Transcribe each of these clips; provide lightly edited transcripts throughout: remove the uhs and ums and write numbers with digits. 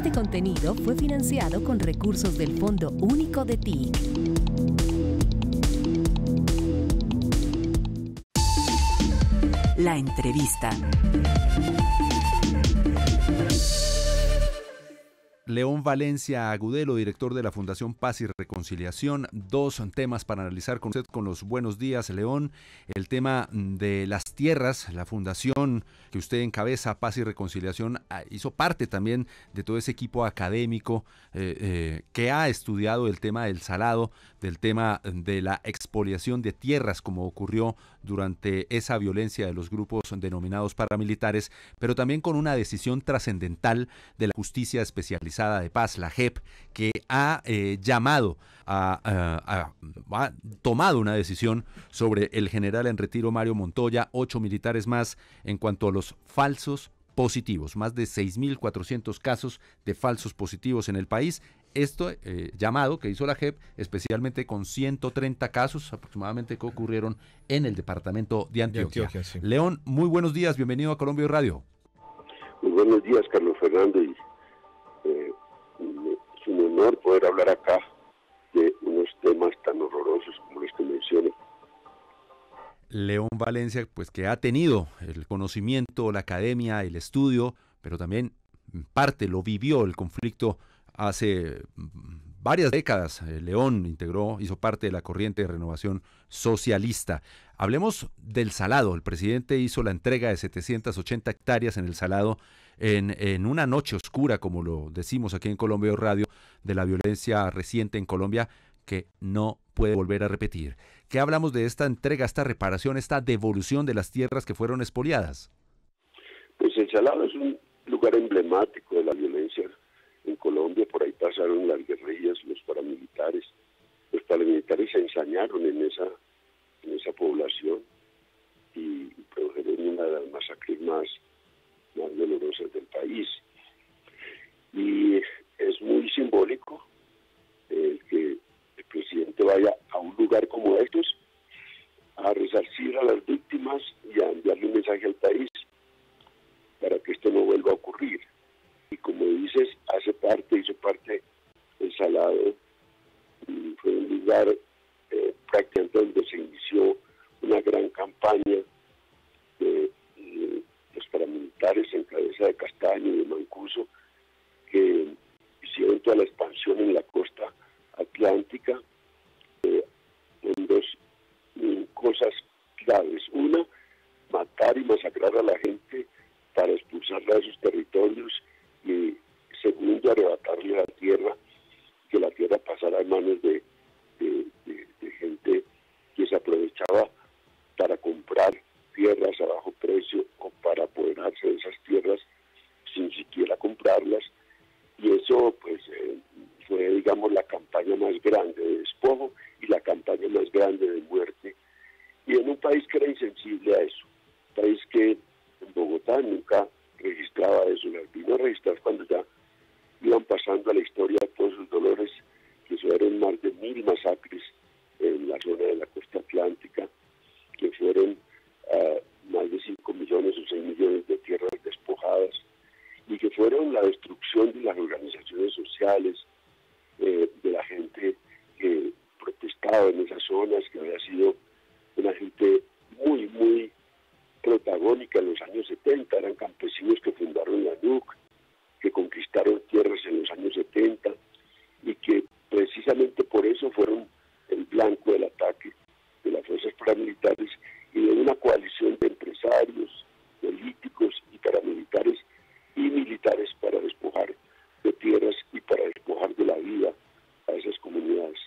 Este contenido fue financiado con recursos del Fondo Único de TIC. La entrevista. León Valencia Agudelo, director de la Fundación Paz y Reconciliación. Dos temas para analizar con usted con los buenos días, León. El tema de las tierras, la fundación que usted encabeza, Paz y Reconciliación, hizo parte también de todo ese equipo académico que ha estudiado el tema del salado, del tema de la expoliación de tierras, como ocurrió durante esa violencia de los grupos denominados paramilitares, pero también con una decisión trascendental de la justicia especializada de paz, la JEP, que ha ha tomado una decisión sobre el general en retiro Mario Montoya, 8 militares más, en cuanto a los falsos positivos, más de 6.400 casos de falsos positivos en el país. Esto llamado que hizo la JEP, especialmente con 130 casos aproximadamente que ocurrieron en el departamento de Antioquia. Sí. León, muy buenos días, bienvenido a Colombia Radio. Muy buenos días, Carlos Fernando, y es un honor poder hablar acá de unos temas tan horrorosos como los que mencioné. León Valencia, pues que ha tenido el conocimiento, la academia, el estudio, pero también en parte lo vivió el conflicto hace varias décadas. León hizo parte de la corriente de renovación socialista. Hablemos del Salado. El presidente hizo la entrega de 780 hectáreas en el Salado en una noche oscura, como lo decimos aquí en Colombia Radio, de la violencia reciente en Colombia que no puede volver a repetir. ¿Qué hablamos de esta entrega, esta reparación, esta devolución de las tierras que fueron expoliadas? Pues el Salado es un lugar emblemático de la violencia en Colombia. Por ahí pasaron las guerrillas, los paramilitares. Los paramilitares se ensañaron en esa población y produjeron una de las masacres más dolorosas del país. Y es muy simbólico que el presidente vaya a un lugar como estos a resarcir a las víctimas y a enviarle un mensaje al país para que esto no vuelva a ocurrir. Y como dices, hizo parte del Salado, y fue un lugar prácticamente donde se inició una gran campaña de los paramilitares en cabeza de Castaño y de Mancuso, que hicieron toda la expansión en la costa atlántica en dos cosas claves. Una, matar y masacrar a la gente para expulsarla de sus territorios, y segundo, arrebatarle la tierra, que la tierra pasara en manos de gente que se aprovechaba para comprar tierras a bajo precio o para apoderarse de esas tierras sin siquiera comprarlas. Y eso pues fue, digamos, la campaña más grande de despojo y la campaña más grande de muerte, y en un país que era insensible a eso, un país que en Bogotá nunca registraba eso, las vino a registrar cuando ya iban pasando a la historia todos sus dolores, que fueron más de 1.000 masacres en la zona de la costa atlántica, que fueron más de 5 millones o 6 millones de tierras despojadas, y que fueron la destrucción de las organizaciones sociales, de la gente que protestaba en esas zonas, que había sido una gente muy, muy protagónica en los años 70, eran campesinos que fundaron la NUC, que conquistaron tierras en los años 70, y que precisamente por eso fueron el blanco del ataque de las fuerzas paramilitares y de una coalición de empresarios, políticos y paramilitares y militares para despojar de tierras y para despojar de la vida a esas comunidades.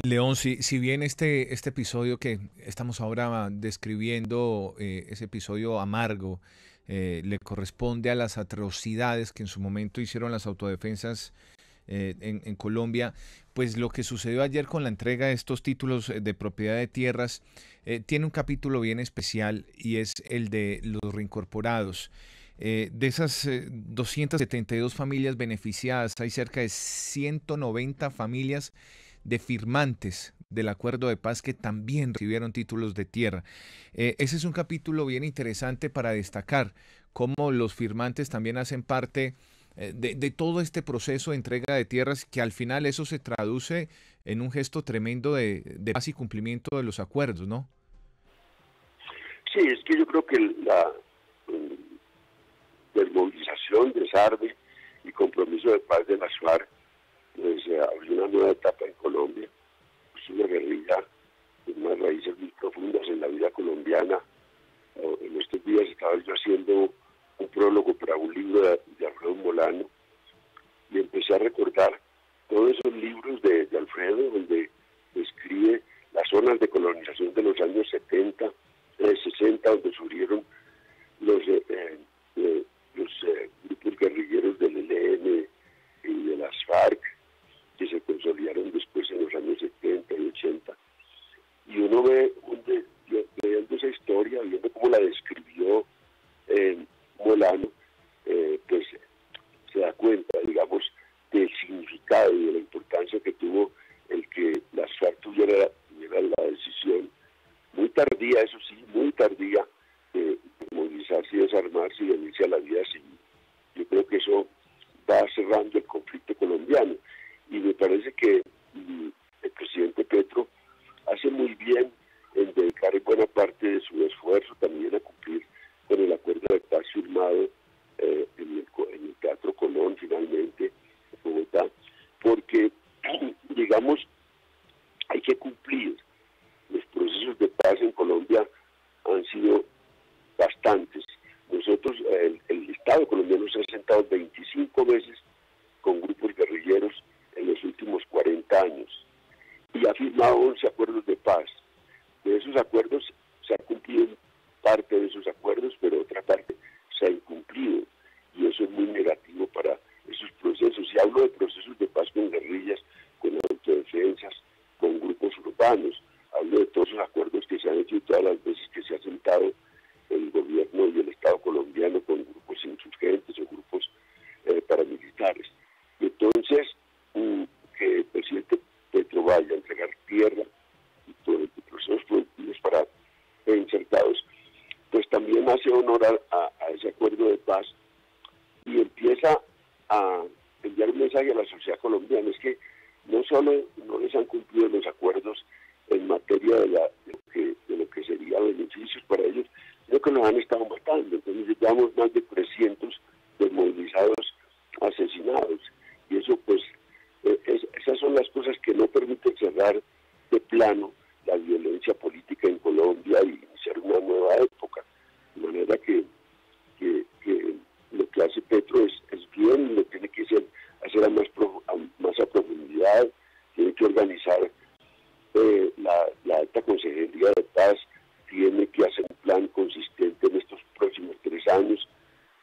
León, si bien este episodio que estamos ahora describiendo, ese episodio amargo, le corresponde a las atrocidades que en su momento hicieron las autodefensas en Colombia, pues lo que sucedió ayer con la entrega de estos títulos de propiedad de tierras tiene un capítulo bien especial, y es el de los reincorporados. De esas 272 familias beneficiadas, hay cerca de 190 familias de firmantes del acuerdo de paz que también recibieron títulos de tierra. Ese es un capítulo bien interesante para destacar cómo los firmantes también hacen parte de todo este proceso de entrega de tierras, que al final eso se traduce en un gesto tremendo de paz y cumplimiento de los acuerdos, ¿no? Sí, es que yo creo que la desmovilización, desarme y compromiso de paz de las FARC pues, abrió una nueva etapa en Colombia. Es una guerrilla con unas raíces muy profundas en la vida colombiana. En estos días estaba yo haciendo un prólogo para un libro de Alfredo Molano y empecé a recordar todos esos libros de Alfredo, donde describe las zonas de colonización de los años 70, 60, donde surgieron los grupos guerrilleros del ELN y de las FARC, que se consolidaron después en los años 70 y 80. Y uno ve, viendo esa historia, viendo cómo la describió Molano, pues se da cuenta, digamos, del significado y de la importancia que tuvo el que las FARC tuviera la decisión muy tardía, eso sí, muy tardía, de movilizarse y desarmarse y venirse a la vida civil. Yo creo que eso va cerrando el conflicto colombiano y me parece que el presidente Petro hace muy bien en dedicar buena parte de su esfuerzo también a cumplir con el acuerdo de paz firmado en el Teatro Colón finalmente en Bogotá, porque digamos hay que cumplir. Los procesos de paz en Colombia han sido bastantes. Nosotros, el Estado colombiano se ha sentado 25 veces con grupos guerrilleros en los últimos 40 años y ha firmado 11 acuerdos de paz. De esos acuerdos se ha cumplido parte de esos acuerdos, pero otra parte se ha incumplido y eso es muy negativo para esos procesos. Y hablo de procesos de paz con guerrillas, con autodefensas, con grupos urbanos. Hablo de todos esos acuerdos que se han hecho y todas las veces que se ha sentado el gobierno y el Estado colombiano con grupos insurgentes o grupos paramilitares. Entonces, que el presidente Petro vaya a entregar tierra y todo el procesos productivos para insertados, pues también hace honor a ese acuerdo de paz y empieza a enviar un mensaje a la sociedad colombiana. Es que no solo no les han cumplido los acuerdos en materia de lo que sería beneficios para ellos, sino que los han estado matando. Entonces llevamos más de 300 desmovilizados asesinados. Y eso pues, esas son las cosas que no permiten cerrar de plano la violencia política en Colombia y iniciar una nueva época. De manera que lo que hace Petro es bien, lo tiene que hacer a más a profundidad, tiene que organizar la alta consejería de paz, tiene que hacer un plan consistente en estos próximos 3 años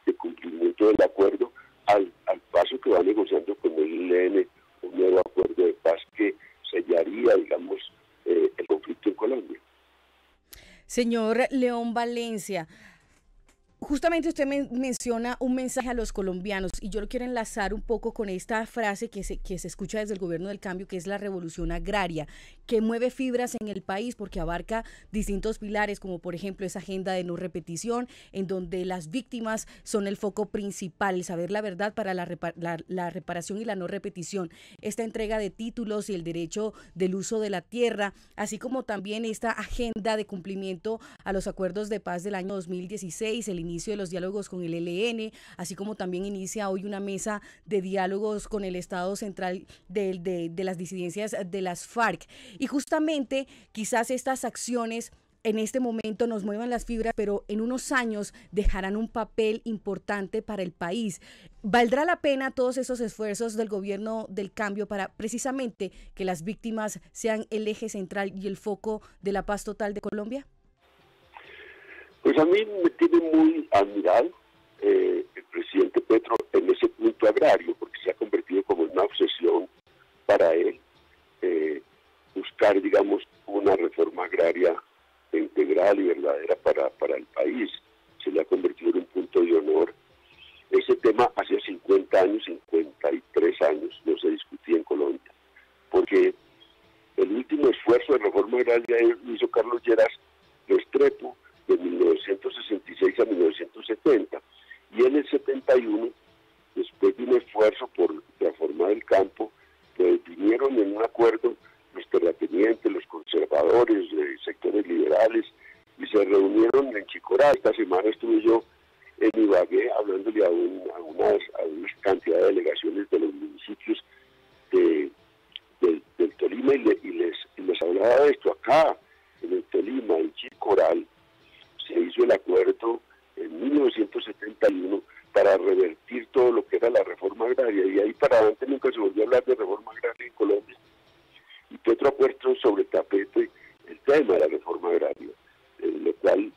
de cumplimiento del acuerdo, al paso que va negociando con el ELN un nuevo acuerdo de paz que sellaría, digamos, el conflicto en Colombia. Señor León Valencia, justamente usted menciona un mensaje a los colombianos y yo lo quiero enlazar un poco con esta frase que se escucha desde el gobierno del cambio, que es la revolución agraria, que mueve fibras en el país porque abarca distintos pilares, como por ejemplo esa agenda de no repetición, en donde las víctimas son el foco principal, el saber la verdad para la reparación y la no repetición, esta entrega de títulos y el derecho del uso de la tierra, así como también esta agenda de cumplimiento a los acuerdos de paz del año 2016, el inicio de los diálogos con el ELN, así como también inicia hoy una mesa de diálogos con el Estado Central de las disidencias de las FARC. Y justamente quizás estas acciones en este momento nos muevan las fibras, pero en unos años dejarán un papel importante para el país. ¿Valdrá la pena todos esos esfuerzos del gobierno del cambio para precisamente que las víctimas sean el eje central y el foco de la paz total de Colombia? Pues a mí me tiene muy admirado el presidente Petro en ese punto agrario, porque se ha convertido como en una obsesión para él buscar, digamos, una reforma agraria integral y verdadera para el país. Se le ha convertido en un punto de honor. Ese tema hace 50 años, 53 años, no se discutía en Colombia, porque el último esfuerzo de reforma agraria lo hizo Carlos Lleras Restrepo de 1966 a 1970, Y en el 71, después de un esfuerzo por transformar el campo, pues vinieron en un acuerdo los terratenientes, los conservadores, sectores liberales, y se reunieron en Chicorá. Esta semana estuve yo en Ibagué hablándole a una cantidad de delegaciones de los municipios del Tolima y les hablaba de esto. Acá, en el Tolima, en Chicoral, se hizo el acuerdo en 1971 para revertir todo lo que era la reforma agraria, y ahí para adelante nunca se volvió a hablar de reforma agraria en Colombia. Y Petro ha puesto sobre el tapete el tema de la reforma agraria, lo cual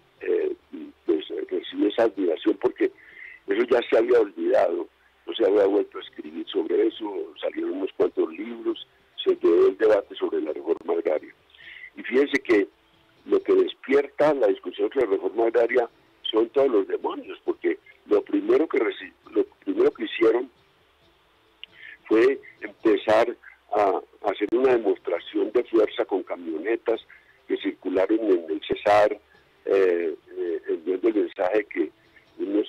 pues recibe esa admiración, porque eso ya se había olvidado, no se había vuelto a escribir sobre eso, salieron unos cuantos libros, se dio el debate sobre la reforma agraria. Y fíjense que lo que despierta la discusión sobre la reforma agraria son todos los demonios, porque lo primero que hicieron fue empezar a hacer una demostración de fuerza con camionetas que circularon en el Cesar, enviando el mensaje que unos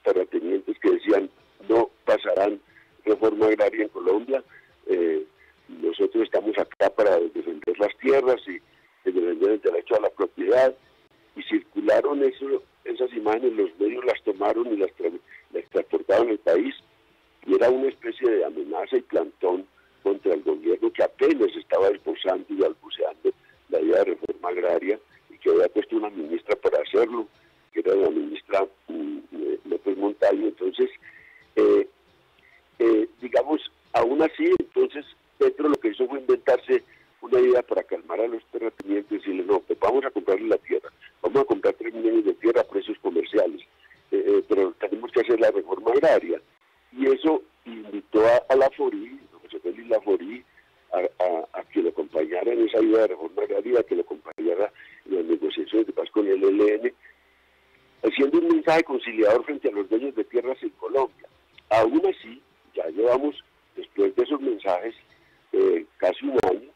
terratenientes que decían no pasarán reforma agraria en Colombia, nosotros estamos acá para defender las tierras y defender el derecho a la propiedad, y circularon esas imágenes, los medios las tomaron y las transportaron al país, y era una especie de amenaza y plantón contra el gobierno que apenas estaba esbozando y balbuceando la idea de reforma agraria, y que había puesto una ministra para hacerlo, que era la ministra López Montaño. Entonces, digamos, aún así, entonces Petro lo que hizo fue inventarse una idea para calmar a los terratenientes y decirle, no, pues vamos a comprarle la tierra, vamos a comprar 3 millones de tierra a precios comerciales, pero tenemos que hacer la reforma agraria. Y eso invitó a Laforí, José Félix Laforí, a que lo acompañara en esa idea de reforma agraria, a que lo acompañara en las negociaciones de paz con el ELN, haciendo un mensaje conciliador frente a los dueños de tierras en Colombia. Aún así, ya llevamos, después de esos mensajes, casi un año,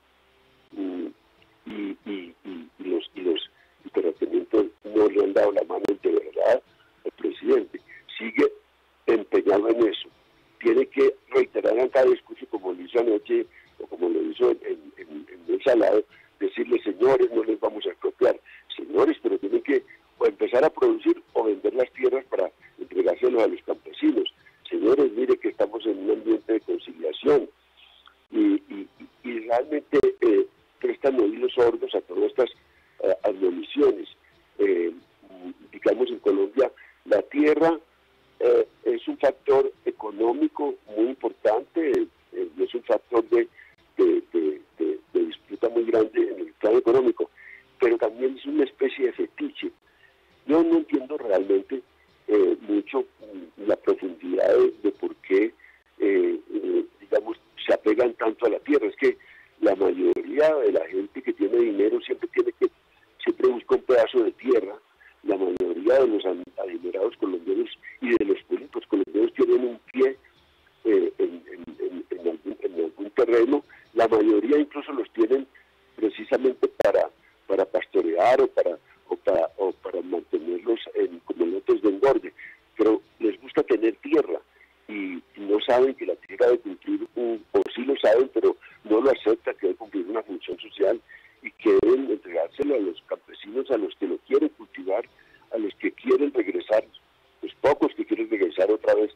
y los terratenientes no le han dado la mano de verdad al presidente. Sigue empeñado en eso. Tiene que reiterar en cada discurso, como lo hizo anoche o como lo hizo en el Salado, decirle, señores, no les vamos a expropiar. Señores, pero tienen que o empezar a producir o vender las tierras para entregárselos a los campesinos. Señores, mire que estamos en un ambiente de conciliación, y realmente prestan oídos sordos a todas estas admoniciones. Digamos, en Colombia la tierra es un factor económico muy importante, es un factor de disputa muy grande en el plano económico, pero también es una especie de fetiche. Yo no entiendo realmente mucho la profundidad de por qué, digamos, se apegan tanto a la tierra. Es que la mayoría de la gente que tiene dinero siempre busca un pedazo de tierra. La mayoría de los adinerados colombianos y de los políticos colombianos tienen un pie en algún terreno. La mayoría incluso los tienen precisamente para pastorear o para mantenerlos como lotes de engorde, pero les gusta tener tierra y no saben que la tierra debe cumplir o sí lo saben, pero no lo aceptan, que debe cumplir una función social y que deben entregárselo a los campesinos, a los que lo quieren cultivar, a los que quieren regresar, los pocos que quieren regresar otra vez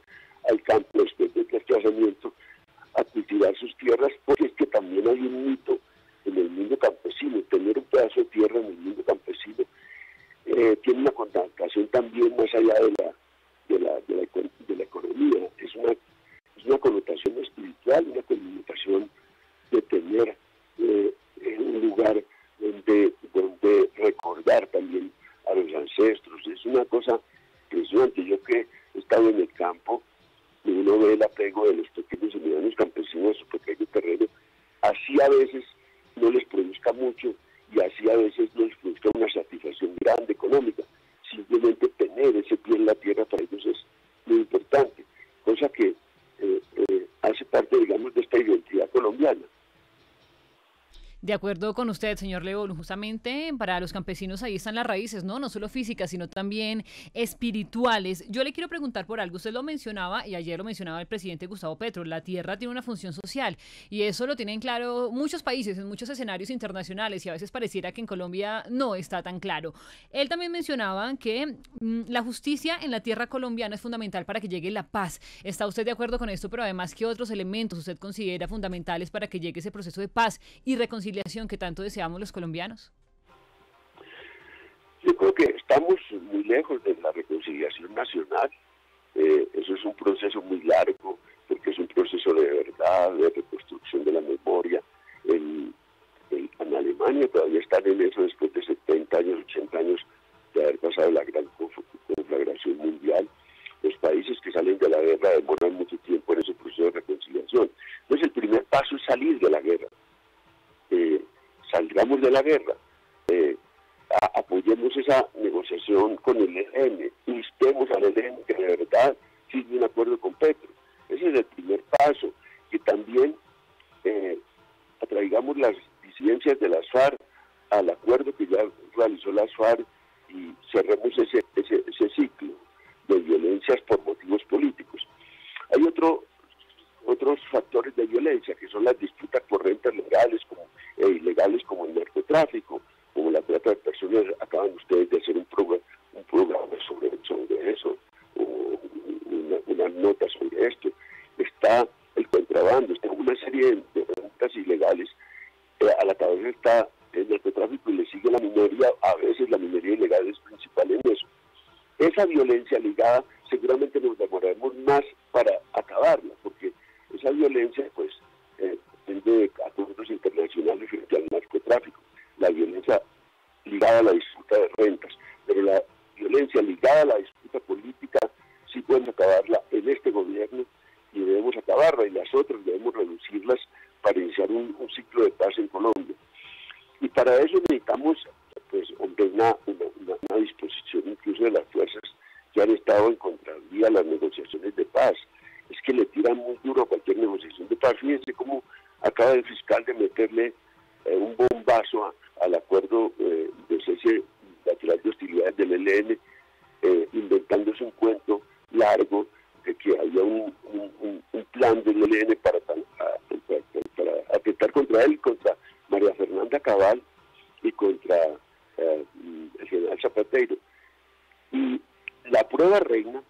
al campo después del desplazamiento, a cultivar sus tierras, porque es que también hay un mito en el mundo campesino. Tener un pedazo de tierra en el mundo campesino tiene una connotación también más allá de la economía. Es una connotación espiritual, una connotación de tener un lugar donde recordar también a los ancestros. Es una cosa impresionante. Yo que he estado en el campo, y uno ve el apego de los pequeños y medianos campesinos a su pequeño terreno, así a veces no les produzca mucho y así a veces no les produzca una satisfacción grande económica. Simplemente tener ese pie en la tierra para ellos es muy importante, cosa que hace parte, digamos, de esta identidad colombiana. De acuerdo con usted, señor León, justamente para los campesinos ahí están las raíces, ¿no? No solo físicas, sino también espirituales. Yo le quiero preguntar por algo. Usted lo mencionaba, y ayer lo mencionaba el presidente Gustavo Petro, la tierra tiene una función social, y eso lo tienen claro muchos países, en muchos escenarios internacionales, y a veces pareciera que en Colombia no está tan claro. Él también mencionaba que la justicia en la tierra colombiana es fundamental para que llegue la paz. ¿Está usted de acuerdo con esto? Pero además, ¿qué otros elementos usted considera fundamentales para que llegue ese proceso de paz y reconciliación que tanto deseamos los colombianos? Yo creo que estamos muy lejos de la reconciliación nacional. Eso es un proceso muy largo, porque es un proceso de verdad, de reconstrucción de la memoria. En Alemania todavía están en eso después de 70 años, 80 años de haber pasado la gran conflagración mundial. Los países que salen de la guerra demoran mucho tiempo en ese proceso de reconciliación. Entonces el primer paso es salir de la guerra. Salgamos de la guerra, apoyemos esa negociación con el ELN, instemos al ELN que de verdad firme un acuerdo con Petro. Ese es el primer paso, que también atraigamos las disidencias de las FARC al acuerdo que ya realizó las FARC y cerremos ese ciclo de violencias por motivos políticos. Hay otros factores de violencia, que son las disputas por rentas legales e ilegales, como el narcotráfico, como la trata de personas. Acaban ustedes de hacer un programa sobre eso, o una nota sobre esto. Está el contrabando, está una serie de rentas ilegales. A la cabeza está el narcotráfico y le sigue la minería. A veces la minería ilegal es principal en eso. Esa violencia ligada, seguramente nos demoraremos más para acabarla, porque esa violencia, pues, depende de acuerdos internacionales frente al narcotráfico. La violencia ligada a la disputa de rentas, pero la violencia ligada a la disputa política sí podemos acabarla en este gobierno y debemos acabarla, y las otras debemos reducirlas para iniciar un ciclo de paz en Colombia. Y para eso necesitamos, pues, hombre, una disposición incluso de las fuerzas que han estado en contravía a las negociaciones de paz. Es que le tiran muy duro a cualquier negociación de paz. Fíjense cómo acaba el fiscal de meterle un bombazo al acuerdo de cese lateral de hostilidades del ELN, inventándose un cuento largo de que había un plan del ELN para atentar contra él, contra María Fernanda Cabal y contra el general Zapatero. Y la prueba reina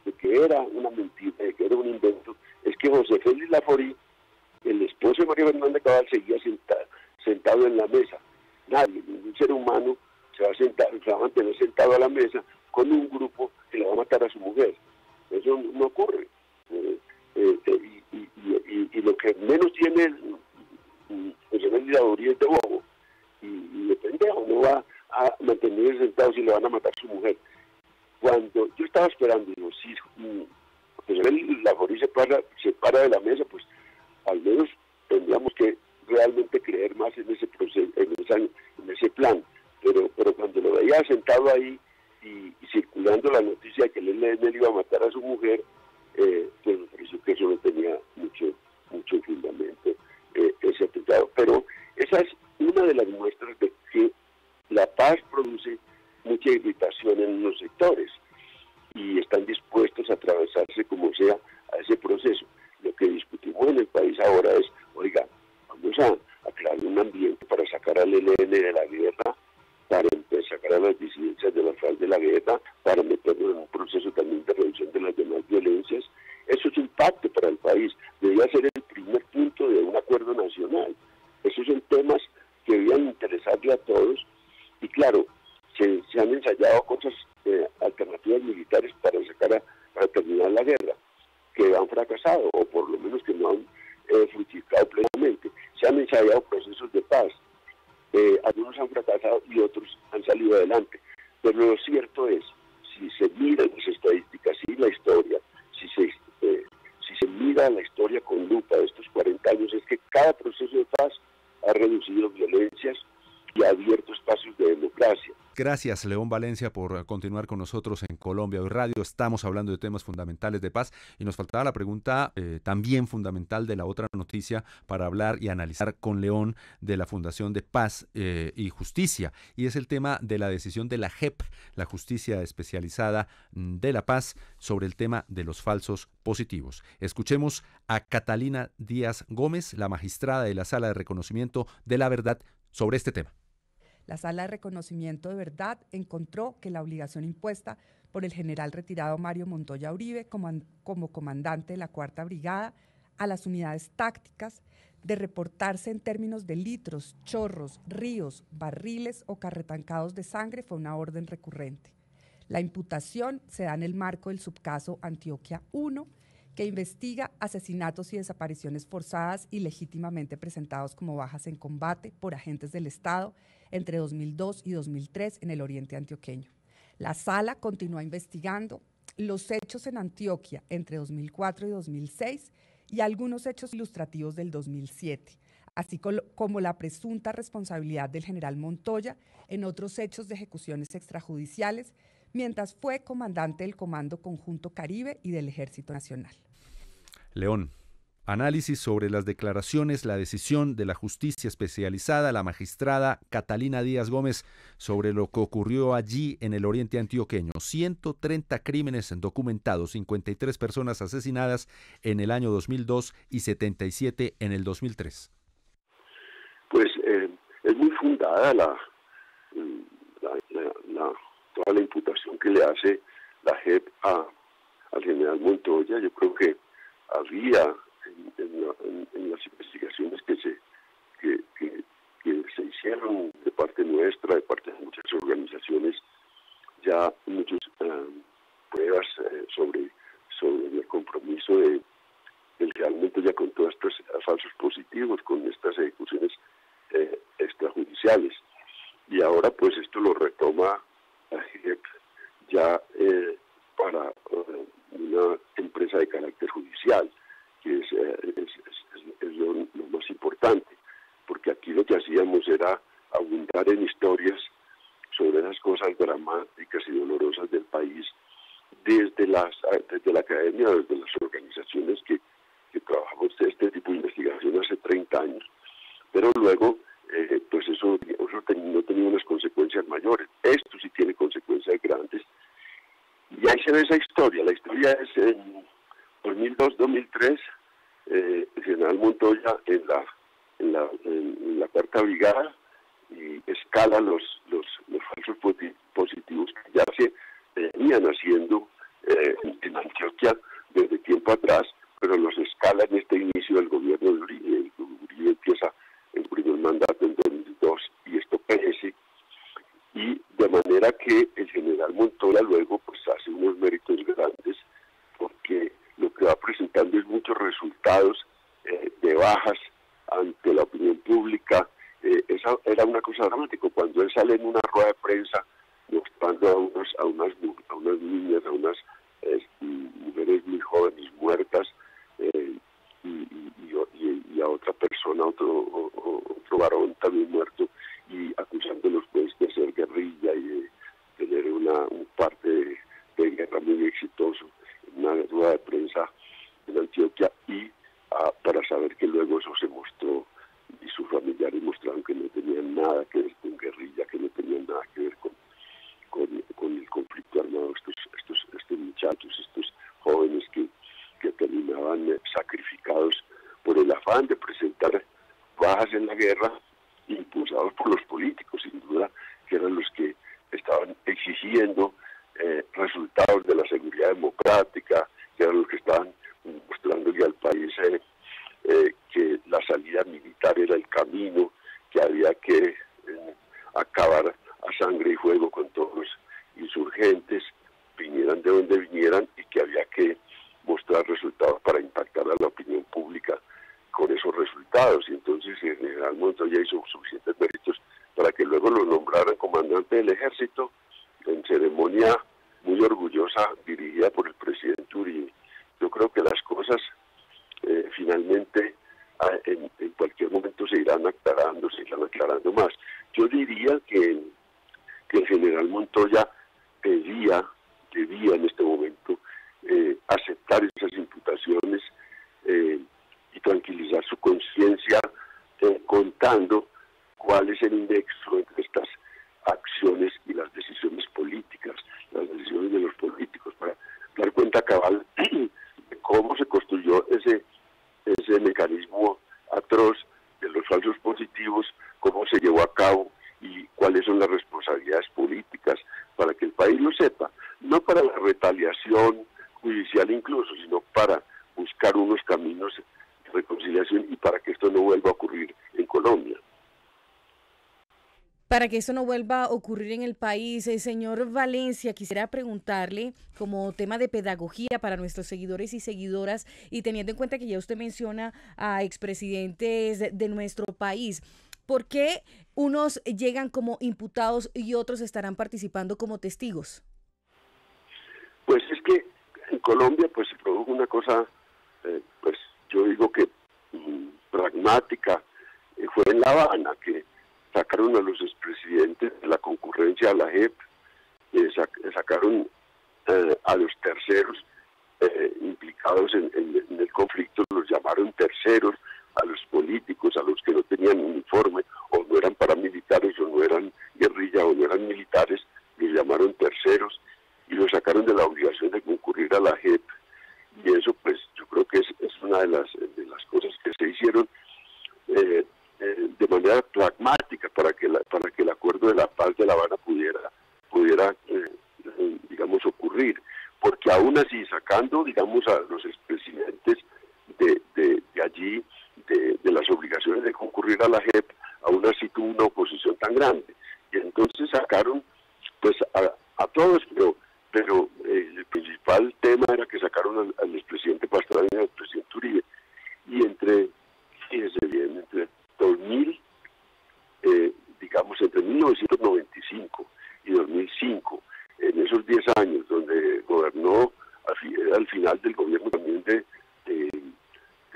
de que era una mentira, de que era un invento, es que José Félix Laforí, el esposo de María Fernanda Cabal, seguía sentado en la mesa. Nadie, ningún ser humano se va a mantener sentado a la mesa con un grupo que le va a matar a su mujer. Eso no ocurre. Y lo que menos tiene José Félix Laforí es de bobo y de pendejo. No va a mantenerse sentado si le van a matar a su mujer. Cuando yo estaba esperando, digo, si José Félix Laforí se para de la mesa, pues al menos tendríamos que realmente creer más en ese proceso, en ese plan. Pero cuando lo veía sentado ahí y circulando la noticia de que el ELN iba a matar a su mujer, pues me pareció que eso no tenía mucho fundamento, ese atentado. Pero esa es una de las muestras de que la paz produce mucha irritación en los sectores y están dispuestos a atravesarse como sea a ese proceso. Lo que discutimos en el país ahora es, oiga, vamos a crear un ambiente para sacar al ELN de la guerra, para sacar a las disidencias de la FARC de la guerra, para meternos en un proceso también de reducción de las demás violencias. Eso es un pacto para el país, debería ser el primer punto de un acuerdo nacional. Esos son temas que debían interesarle a todos, y claro, se han ensayado cosas, alternativas militares para terminar la guerra, que han fracasado, o por lo menos que no han fructificado plenamente. Se han ensayado procesos de paz, algunos han fracasado y otros han salido adelante. Pero lo cierto es, si se miran las estadísticas y la historia, si se mira la historia con lupa de estos 40 años, es que cada proceso de paz ha reducido violencias y ha abierto espacios de democracia. Gracias, León Valencia, por continuar con nosotros en Colombia Hoy Radio. Estamos hablando de temas fundamentales de paz y nos faltaba la pregunta también fundamental de la otra noticia para hablar y analizar con León de la Fundación de Paz y Justicia. Y es el tema de la decisión de la JEP, la Justicia Especializada de la Paz, sobre el tema de los falsos positivos. Escuchemos a Catalina Díaz Gómez, la magistrada de la Sala de Reconocimiento de la Verdad, sobre este tema. La Sala de Reconocimiento de Verdad encontró que la obligación impuesta por el general retirado Mario Montoya Uribe como comandante de la Cuarta Brigada a las unidades tácticas de reportarse en términos de litros, chorros, ríos, barriles o carretancados de sangre fue una orden recurrente. La imputación se da en el marco del subcaso Antioquia 1, que investiga asesinatos y desapariciones forzadas y legítimamente presentados como bajas en combate por agentes del Estado entre 2002 y 2003 en el oriente antioqueño. La Sala continúa investigando los hechos en Antioquia entre 2004 y 2006 y algunos hechos ilustrativos del 2007, así como la presunta responsabilidad del general Montoya en otros hechos de ejecuciones extrajudiciales, mientras fue comandante del Comando Conjunto Caribe y del Ejército Nacional. León, análisis sobre las declaraciones, la decisión de la Justicia Especializada, la magistrada Catalina Díaz Gómez, sobre lo que ocurrió allí en el oriente antioqueño. 130 crímenes documentados, 53 personas asesinadas en el año 2002 y 77 en el 2003. Pues es muy fundada toda la imputación que le hace la JEP al general Montoya. Yo creo que había en las investigaciones que se hicieron de parte nuestra, de parte de muchas organizaciones, ya muchas pruebas sobre el compromiso del general Montoya con todos estos falsos positivos, con estas ejecuciones extrajudiciales. Y ahora pues esto lo retoma la JEP ya para una empresa de carácter judicial, que es lo más importante, porque aquí lo que hacíamos era abundar en historias sobre las cosas dramáticas y dolorosas del país desde la academia, desde las organizaciones que trabajamos este tipo de investigación hace 30 años, pero luego pues eso no tenía unas consecuencias mayores. Esto sí tiene consecuencias grandes. Y ahí se ve esa historia. La historia es en 2002-2003, el general Montoya en la Cuarta Brigada y escala los falsos positivos que ya se venían haciendo en Antioquia desde tiempo atrás, pero los escala en este inicio del gobierno de Uribe. Uribe empieza en primer mandato en 2002 y esto crece, y de manera que el general Montoya luego pues hace unos méritos grandes, porque lo que va presentando es muchos resultados de bajas ante la opinión pública. Esa era una cosa dramática cuando él sale en una rueda de prensa mostrando a unas niñas, a unas mujeres muy jóvenes muertas, y a otra persona, otro varón también muerto, y acusándolos pues de ser guerrilla y de tener un parte de guerra muy exitoso en una rueda de prensa en Antioquia, y para saber que luego eso se mostró y sus familiares mostraron que no tenían nada que ver con guerrilla, que no tenían nada que ver con el conflicto armado. Estos muchachos, estos jóvenes que terminaban sacrificados por el afán de presentar bajas en la guerra, impulsados por los políticos, sin duda, que eran los que estaban exigiendo resultados de la seguridad democrática, que eran los que estaban mostrándole al país que la salida militar era el camino, que había que acabar a sangre y fuego con todos los insurgentes, vinieran de donde vinieran, y que había que mostrar resultados para impactar a la opinión pública con esos resultados. Y entonces el general Montoya hizo suficientes méritos para que luego lo nombraran comandante del ejército en ceremonia muy orgullosa dirigida por el presidente Uribe. Yo creo que las cosas finalmente en cualquier momento se irán aclarando más. Yo diría que el general verificando cuál es el nexo entre estas acciones y las decisiones políticas, las decisiones de los políticos, para dar cuenta cabal de cómo se construyó ese mecanismo atroz de los falsos positivos, cómo se llevó a cabo y cuáles son las responsabilidades políticas, para que el país lo sepa, no para la retaliación judicial incluso, sino para buscar unos caminos de reconciliación y para que esto no vuelva a ocurrir en Colombia. Para que esto no vuelva a ocurrir en el país, señor Valencia, quisiera preguntarle como tema de pedagogía para nuestros seguidores y seguidoras, y teniendo en cuenta que ya usted menciona a expresidentes de nuestro país, ¿por qué unos llegan como imputados y otros estarán participando como testigos? Pues es que en Colombia pues se produjo una cosa, pues yo digo que pragmática, fue en La Habana, que sacaron a los expresidentes de la concurrencia a la JEP, sacaron a los terceros implicados en el conflicto, los llamaron terceros, a los políticos, a los que no tenían uniforme, o no eran paramilitares, o no eran guerrilla, o no eran militares, los llamaron terceros, y los sacaron de la obligación de concurrir a la JEP, y eso pues yo creo que es una de las cosas que se hicieron de manera pragmática para que el acuerdo de la paz de La Habana pudiera digamos ocurrir, porque aún así sacando digamos a los expresidentes de allí de las obligaciones de concurrir a la JEP, aún así tuvo una oposición tan grande, y entonces sacaron pues a todos, pero el principal tema era que sacaron al expresidente Pastrana y al presidente Uribe, y fíjese bien, entre 2000, digamos entre 1995 y 2005, en esos 10 años donde gobernó al final del gobierno también de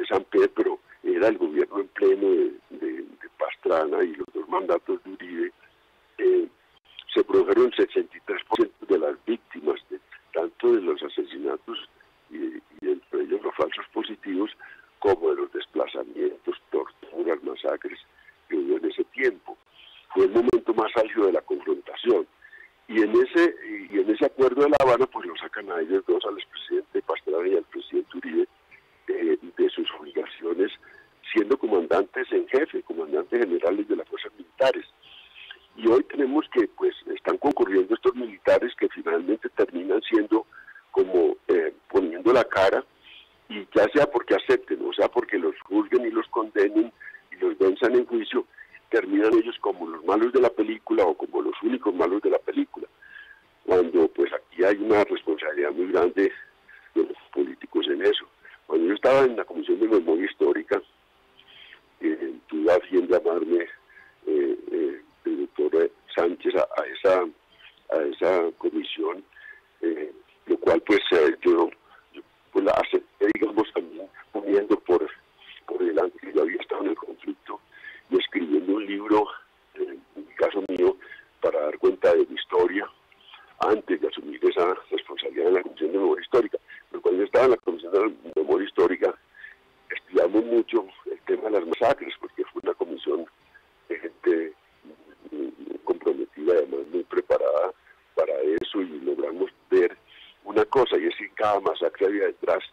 San Pedro, era el gobierno en pleno de Pastrana y los dos mandatos de Uribe, se produjeron el 63% de las víctimas, tanto de los asesinatos y entre ellos los falsos positivos, como de los desplazamientos, torturas, masacres que hubo en ese tiempo. Fue el momento más álgido de la confrontación. Y en ese acuerdo de La Habana, pues lo sacan a ellos dos, al expresidente Pastrana y al presidente Uribe, de sus obligaciones, siendo comandantes en jefe, comandantes generales de las fuerzas militares. Y hoy tenemos que, pues, están concurriendo estos militares que finalmente terminan siendo como poniendo la cara, y ya sea porque acepten, o sea porque los juzguen y los condenen y los venzan en juicio, terminan ellos como los malos de la película o como los únicos malos de la película, cuando pues aquí hay una responsabilidad muy grande de los políticos en eso. Cuando yo estaba en la Comisión de Memoria Histórica, tuve a bien llamarme el doctor Sánchez a esa comisión, lo cual pues yo pues la acepté, digamos, también poniendo por delante que yo había estado en el conflicto y escribiendo un libro, en mi caso mío, para dar cuenta de mi historia antes de asumir esa responsabilidad en la Comisión de Memoria Histórica. Pero cuando yo estaba en la Comisión de Memoria Histórica, estudiamos mucho el tema de las masacres, porque fue una comisión de gente comprometida, además muy preparada para eso, y logramos ver una cosa, y es que cada masacre había detrás,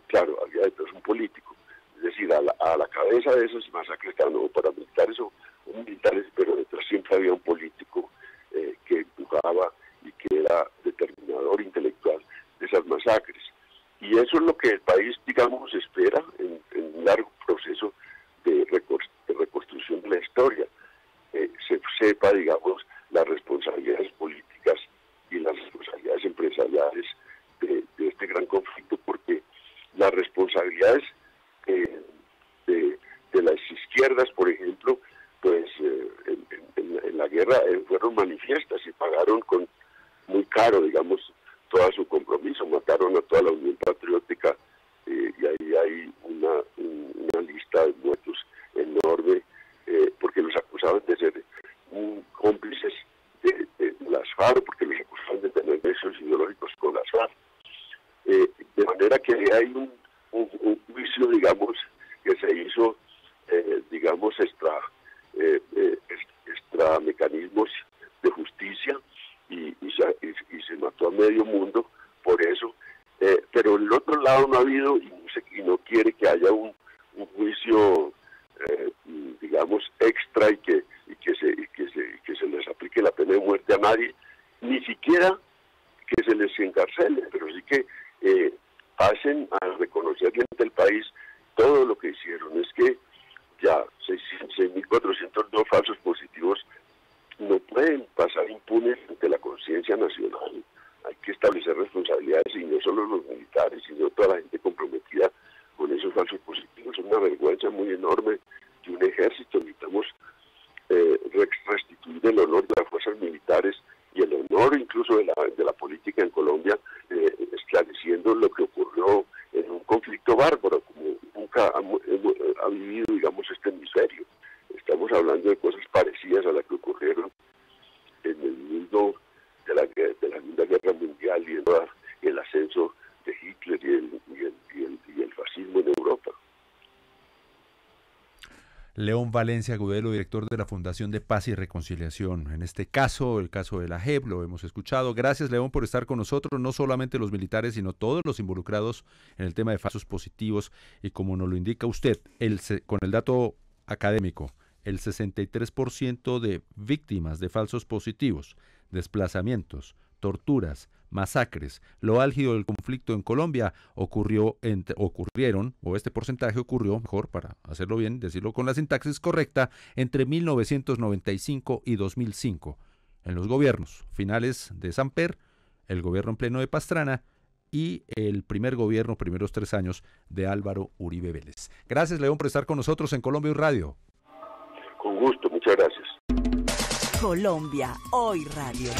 claro, había detrás un político, es decir, a la cabeza de esos masacres estaban o paramilitares o militares, pero detrás siempre había un político que empujaba y que era determinador intelectual de esas masacres. Y eso es lo que el país, digamos, espera en un largo proceso de reconstrucción de la historia. Se sepa, digamos, las responsabilidades políticas y las responsabilidades empresariales de este gran conflicto, porque las responsabilidades de las izquierdas, por ejemplo, pues en la guerra fueron manifiestas y pagaron muy caro, digamos, todo su compromiso, mataron a toda la Unión Patriótica, y ahí hay una lista de muertos enorme, porque los acusaban de ser cómplices de las FARC, porque los acusaban de tener nexos ideológicos con las FARC. De manera que hay un juicio, digamos, que se hizo digamos, extra mecanismos de justicia y se mató a medio mundo por eso. Pero en el otro lado no ha habido y no quiere que haya un juicio, digamos, extra y que se les aplique la pena de muerte a nadie, ni siquiera que se les encarcele, pero sí que pasen a reconocerle ante el país todo lo que hicieron. Es que ya 6.402 falsos positivos no pueden pasar impunes ante la conciencia nacional. Hay que establecer responsabilidades, y no solo los militares, sino toda la gente comprometida con esos falsos positivos. Es una vergüenza muy enorme de un ejército. Necesitamos restituir el honor de las fuerzas militares y el honor incluso de la política en Colombia, esclareciendo lo que ocurrió en un conflicto bárbaro, como nunca ha vivido, digamos, este hemisferio. Estamos hablando de cosas parecidas a las que ocurrieron en el mundo de la Segunda Guerra Mundial y el ascenso de Hitler y el fascismo en Europa. León Valencia Agudelo, director de la Fundación de Paz y Reconciliación. En este caso, el caso de la JEP, lo hemos escuchado. Gracias, León, por estar con nosotros, no solamente los militares, sino todos los involucrados en el tema de falsos positivos. Y como nos lo indica usted, con el dato académico, el 63% de víctimas de falsos positivos, desplazamientos, torturas, masacres, lo álgido del conflicto en Colombia ocurrieron, o este porcentaje ocurrió, mejor para hacerlo bien, decirlo con la sintaxis correcta, entre 1995 y 2005, en los gobiernos finales de Samper, el gobierno en pleno de Pastrana y el primeros 3 años de Álvaro Uribe Vélez. Gracias, León, por estar con nosotros en Colombia Hoy Radio. Con gusto, muchas gracias. Colombia Hoy Radio.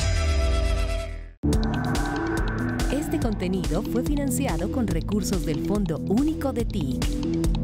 Este contenido fue financiado con recursos del Fondo Único de TIC.